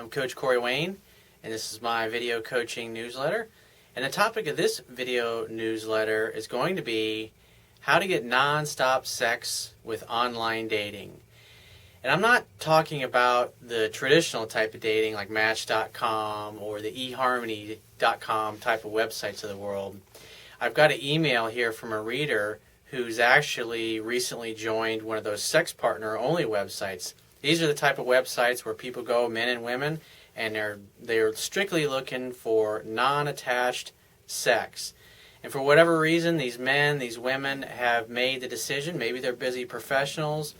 I'm Coach Corey Wayne, and this is my video coaching newsletter. And the topic of this video newsletter is going to be how to get non-stop sex with online dating. And I'm not talking about the traditional type of dating like Match.com or the eHarmony.com type of websites of the world. I've got an email here from a reader who's actually recently joined one of those sex partner only websites. These are the type of websites where people go, men and women, and they're strictly looking for non-attached sex. And for whatever reason, these men, these women have made the decision, maybe they're busy professionals,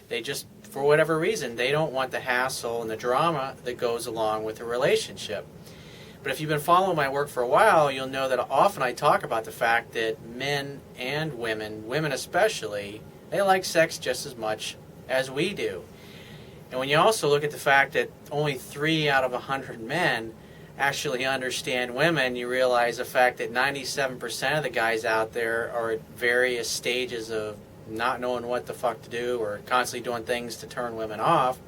they just, for whatever reason, they don't want the hassle and the drama that goes along with a relationship. But if you've been following my work for a while, you'll know that often I talk about the fact that men and women especially, they like sex just as much as we do. And when you also look at the fact that only 3 out of 100 men actually understand women, you realize the fact that 97% of the guys out there are at various stages of not knowing what the fuck to do or constantly doing things to turn women off.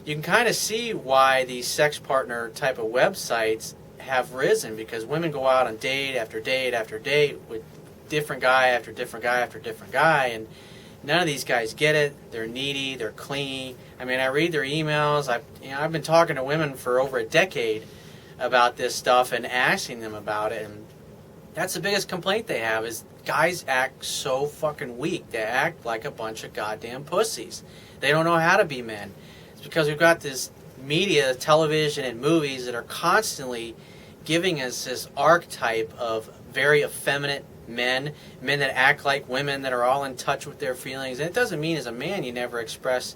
You can kind of see why these sex partner type of websites have risen, because women go out on date after date after date with different guy after different guy after different guy, and none of these guys get it. They're needy, they're clingy. I mean, I read their emails. I've been talking to women for over a decade about this stuff and asking them about it, and that's the biggest complaint they have is guys act so fucking weak. They act like a bunch of goddamn pussies. They don't know how to be men. It's because we've got this media, television, and movies that are constantly giving us this archetype of very effeminate men that act like women, that are all in touch with their feelings. And it doesn't mean as a man you never express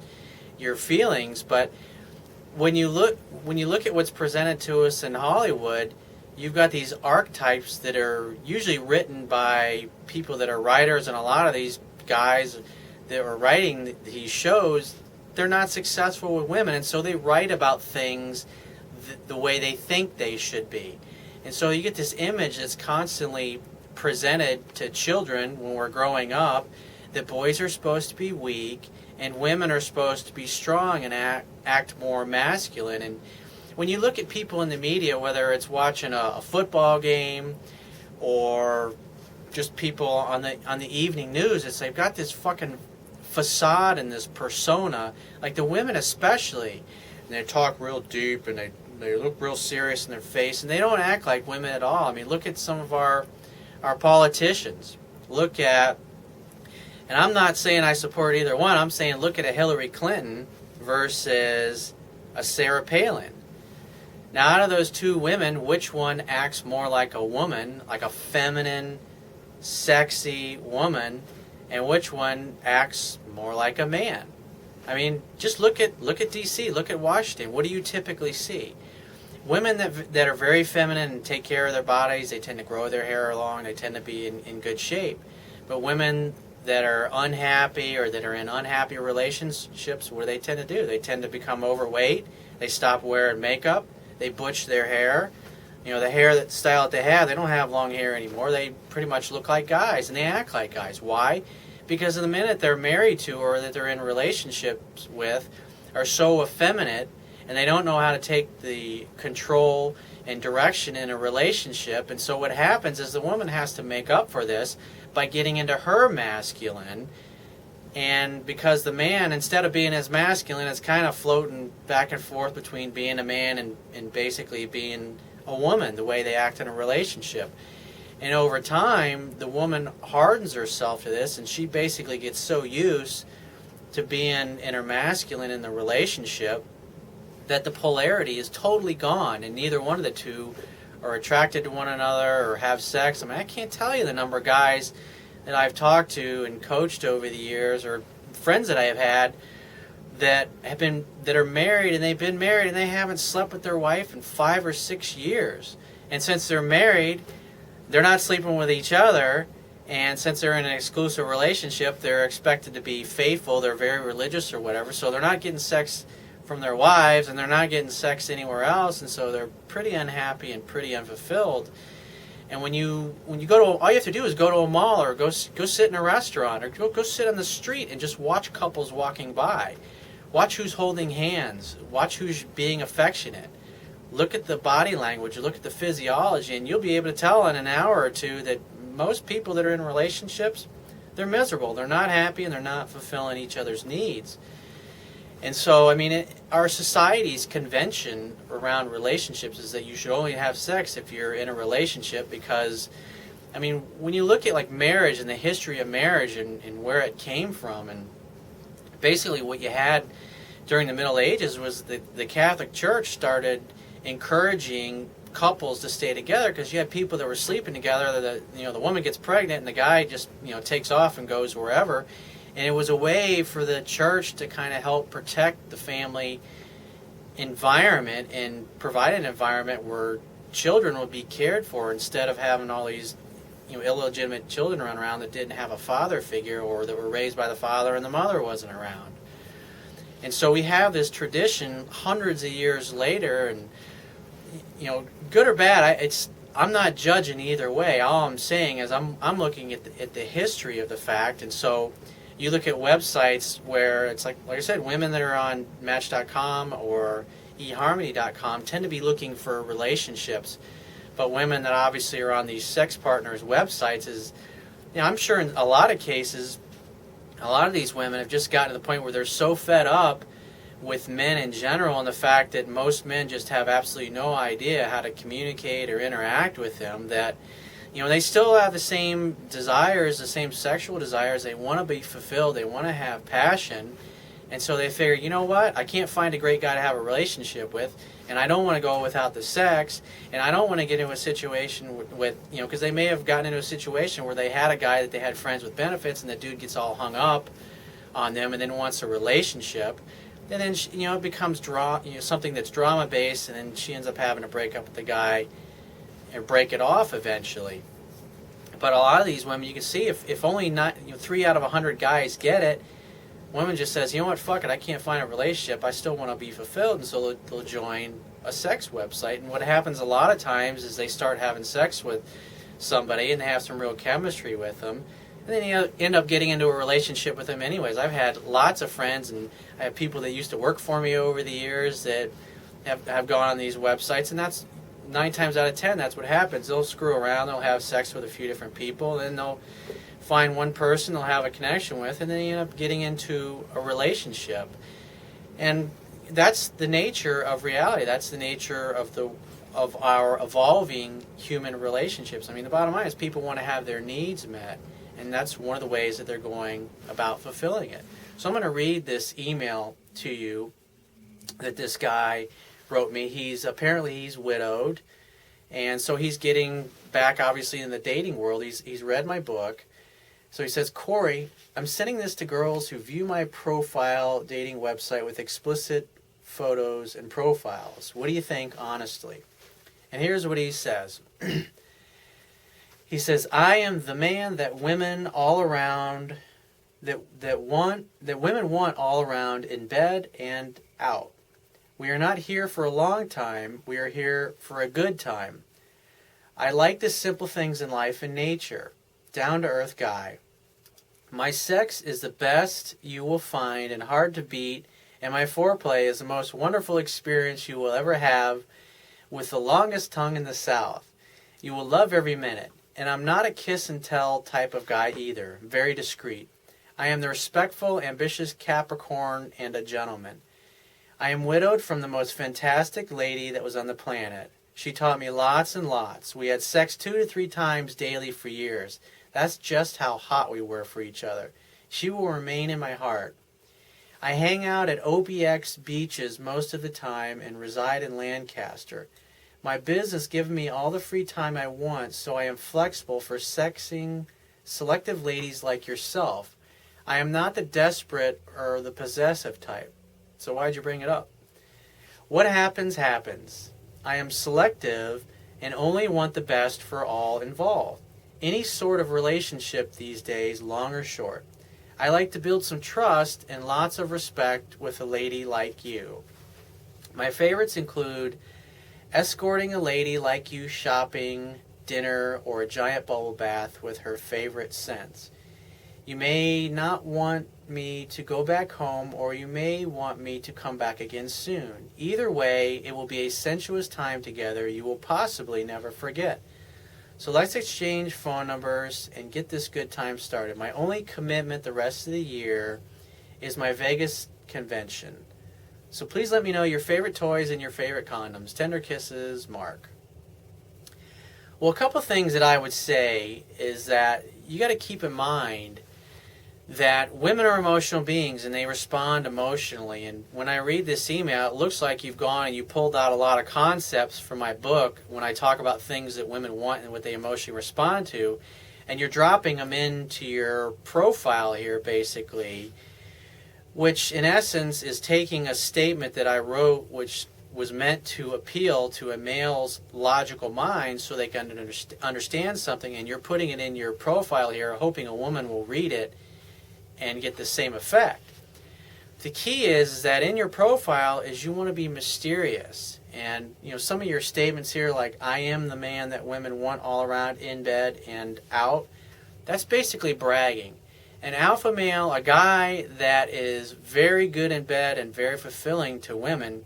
your feelings, but when you look at what's presented to us in Hollywood, you've got these archetypes that are usually written by people that are writers, and a lot of these guys that are writing these shows, they're not successful with women, and so they write about things the way they think they should be. And so you get this image that's constantly presented to children when we're growing up, that boys are supposed to be weak and women are supposed to be strong and act more masculine. And when you look at people in the media, whether it's watching a football game or just people on the evening news, it's they've got this fucking facade and this persona, like the women especially, and they talk real deep and they look real serious in their face, and they don't act like women at all. I mean, look at some of our politicians. Look at, and I'm not saying I support either one, I'm saying look at a Hillary Clinton versus a Sarah Palin. Now, out of those two women, which one acts more like a woman, like a feminine, sexy woman, and which one acts more like a man? I mean, just look at D.C., look at Washington. What do you typically see? Women that are very feminine and take care of their bodies, they tend to grow their hair long, they tend to be in good shape. But women that are unhappy or that are in unhappy relationships, what do they tend to do? They tend to become overweight, they stop wearing makeup, they butch their hair. You know, the hair style that they have, they don't have long hair anymore. They pretty much look like guys, and they act like guys. Why? Because of the minute they're married to or that they're in relationships with are so effeminate, and they don't know how to take the control and direction in a relationship. And so what happens is the woman has to make up for this by getting into her masculine. And because the man, instead of being as masculine, is kind of floating back and forth between being a man and basically being a woman, the way they act in a relationship. And over time, the woman hardens herself to this, and she basically gets so used to being in her masculine in the relationship that the polarity is totally gone, and neither one of the two are attracted to one another or have sex. I mean, I can't tell you the number of guys that I've talked to and coached over the years, or friends that I have had that are married, and they've been married and they haven't slept with their wife in 5 or 6 years. And since they're married, they're not sleeping with each other, and since they're in an exclusive relationship, they're expected to be faithful. They're very religious or whatever, so they're not getting sex from their wives, and they're not getting sex anywhere else, and so they're pretty unhappy and pretty unfulfilled. And when you go to, all you have to do is go to a mall or go sit in a restaurant or go sit on the street and just watch couples walking by. Watch who's holding hands. Watch who's being affectionate. Look at the body language, look at the physiology, and you'll be able to tell in an hour or two that most people that are in relationships, they're miserable. They're not happy, and they're not fulfilling each other's needs. And so, I mean, our society's convention around relationships is that you should only have sex if you're in a relationship because, I mean, when you look at like marriage and the history of marriage and where it came from, and basically what you had during the Middle Ages was the Catholic Church started encouraging couples to stay together because you had people that were sleeping together. The woman gets pregnant and the guy just takes off and goes wherever. And it was a way for the church to kind of help protect the family environment and provide an environment where children would be cared for instead of having all these illegitimate children run around that didn't have a father figure or that were raised by the father and the mother wasn't around. And so we have this tradition hundreds of years later, and good or bad, I'm not judging either way. All I'm saying is I'm looking at the history of the fact. And so you look at websites where it's like I said, women that are on Match.com or eHarmony.com tend to be looking for relationships, but women that obviously are on these sex partners websites I'm sure in a lot of cases, a lot of these women have just gotten to the point where they're so fed up with men in general and the fact that most men just have absolutely no idea how to communicate or interact with them that they still have the same desires, the same sexual desires. They want to be fulfilled. They want to have passion. And so they figure, you know what? I can't find a great guy to have a relationship with, and I don't want to go without the sex, and I don't want to get into a situation with because they may have gotten into a situation where they had a guy that they had friends with benefits, and the dude gets all hung up on them and then wants a relationship. And then, it becomes something that's drama-based, and then she ends up having to break up with the guy and break it off eventually. But a lot of these women, you can see if only 3 out of 100 guys get it, women just says, you know what, fuck it, I can't find a relationship, I still want to be fulfilled, and so they'll join a sex website. And what happens a lot of times is they start having sex with somebody and they have some real chemistry with them, and then you end up getting into a relationship with them anyways. I've had lots of friends, and I have people that used to work for me over the years that have gone on these websites, and that's 9 times out of 10, that's what happens. They'll screw around, they'll have sex with a few different people, then they'll find one person they'll have a connection with, and then you end up getting into a relationship. And that's the nature of reality. That's the nature of our evolving human relationships. I mean, the bottom line is people want to have their needs met, and that's one of the ways that they're going about fulfilling it. So I'm going to read this email to you that this guy wrote me. He's widowed, and so he's getting back, obviously, in the dating world. He's read my book. So he says, Corey, I'm sending this to girls who view my profile dating website with explicit photos and profiles. What do you think, honestly? And here's what he says. He says, I am the man that women all around that women want all around in bed and out. We are not here for a long time. We are here for a good time. I like the simple things in life and nature. Down-to-earth guy. My sex is the best you will find and hard to beat, and my foreplay is the most wonderful experience you will ever have with the longest tongue in the South. You will love every minute. And I'm not a kiss and tell type of guy either. Very discreet. I am the respectful, ambitious Capricorn and a gentleman. I am widowed from the most fantastic lady that was on the planet. She taught me lots and lots. We had sex 2 to 3 times daily for years. That's just how hot we were for each other. She will remain in my heart. I hang out at OBX beaches most of the time and reside in Lancaster. My business gives me all the free time I want, so I am flexible for sexing selective ladies like yourself. I am not the desperate or the possessive type. So why'd you bring it up? What happens, happens. I am selective and only want the best for all involved. Any sort of relationship these days, long or short. I like to build some trust and lots of respect with a lady like you. My favorites include escorting a lady like you shopping, dinner, or a giant bubble bath with her favorite scents. You may not want me to go back home, or you may want me to come back again soon. Either way, it will be a sensuous time together you will possibly never forget. So let's exchange phone numbers and get this good time started. My only commitment the rest of the year is my Vegas convention. So please let me know your favorite toys and your favorite condoms. Tender kisses, Mark. Well, a couple things that I would say is that you got to keep in mind that women are emotional beings and they respond emotionally. And when I read this email, it looks like you've gone and you pulled out a lot of concepts from my book when I talk about things that women want and what they emotionally respond to, and you're dropping them into your profile here basically, which in essence is taking a statement that I wrote which was meant to appeal to a male's logical mind so they can understand something, and you're putting it in your profile here hoping a woman will read it and get the same effect. The key is that in your profile is you want to be mysterious. And some of your statements here, like I am the man that women want all around, in bed and out, that's basically bragging. An alpha male, a guy that is very good in bed and very fulfilling to women,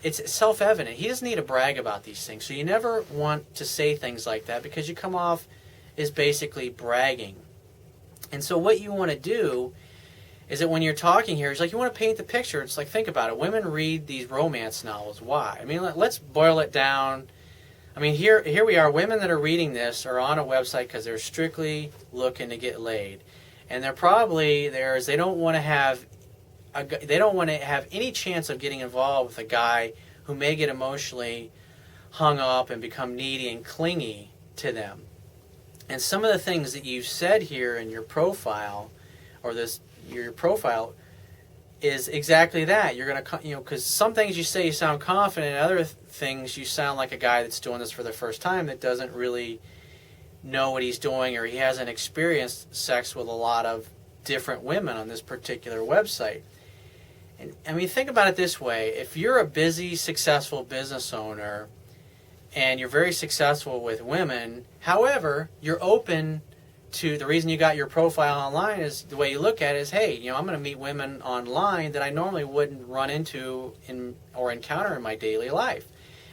it's self-evident. He doesn't need to brag about these things. So you never want to say things like that because you come off as basically bragging. And so what you want to do is that when you're talking here, it's like you want to paint the picture. It's like, think about it. Women read these romance novels. Why? I mean, let's boil it down. I mean, here we are. Women that are reading this are on a website because they're strictly looking to get laid. And they're probably there is they don't want to have any chance of getting involved with a guy who may get emotionally hung up and become needy and clingy to them. And some of the things that you've said here in your profile, or your profile, is exactly that. You're going to, because some things you say you sound confident, and other things you sound like a guy that's doing this for the first time that doesn't really know what he's doing, or he hasn't experienced sex with a lot of different women on this particular website. And I mean, think about it this way. If you're a busy, successful business owner and you're very successful with women, however, you're open to, the reason you got your profile online is the way you look at it is, hey, I'm going to meet women online that I normally wouldn't run into or encounter in my daily life.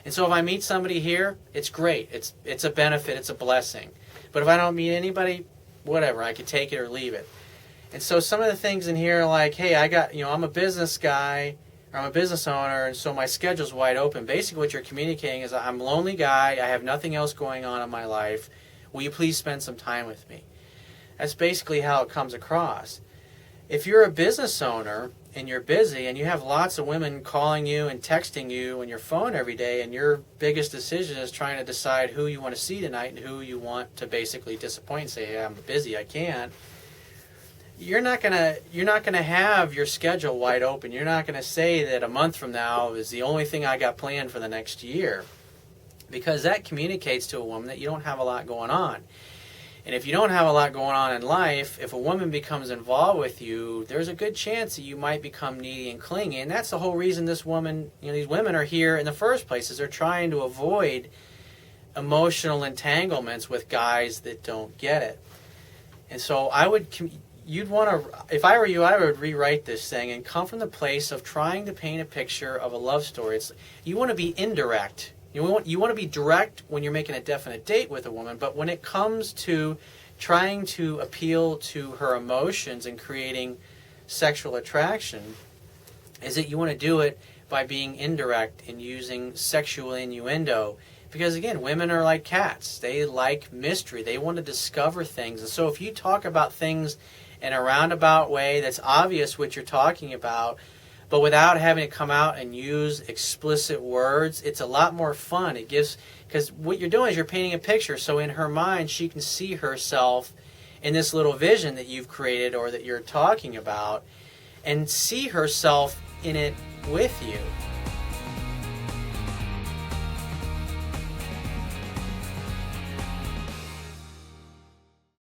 And so if I meet somebody here, it's great. It's a benefit. It's a blessing. But if I don't meet anybody, whatever, I could take it or leave it. And so some of the things in here, like, hey, I'm a business guy, or I'm a business owner, and so my schedule's wide open. Basically what you're communicating is, I'm a lonely guy, I have nothing else going on in my life, will you please spend some time with me? That's basically how it comes across. If you're a business owner and you're busy and you have lots of women calling you and texting you on your phone every day, and your biggest decision is trying to decide who you want to see tonight and who you want to basically disappoint and say, hey, I'm busy, I can't. You're not gonna have your schedule wide open. You're not gonna say that a month from now is the only thing I got planned for the next year, because that communicates to a woman that you don't have a lot going on. And if you don't have a lot going on in life, if a woman becomes involved with you, there's a good chance that you might become needy and clingy. And that's the whole reason these women are here in the first place, is they're trying to avoid emotional entanglements with guys that don't get it. And so if I were you, I would rewrite this thing and come from the place of trying to paint a picture of a love story. You want to be indirect. You want to be direct when you're making a definite date with a woman, but when it comes to trying to appeal to her emotions and creating sexual attraction, is that you want to do it by being indirect and using sexual innuendo. Because again, women are like cats. They like mystery. They want to discover things. And so if you talk about things in a roundabout way that's obvious what you're talking about, but without having to come out and use explicit words, it's a lot more fun. Because what you're doing is you're painting a picture, so in her mind she can see herself in this little vision that you've created or that you're talking about, and see herself in it with you.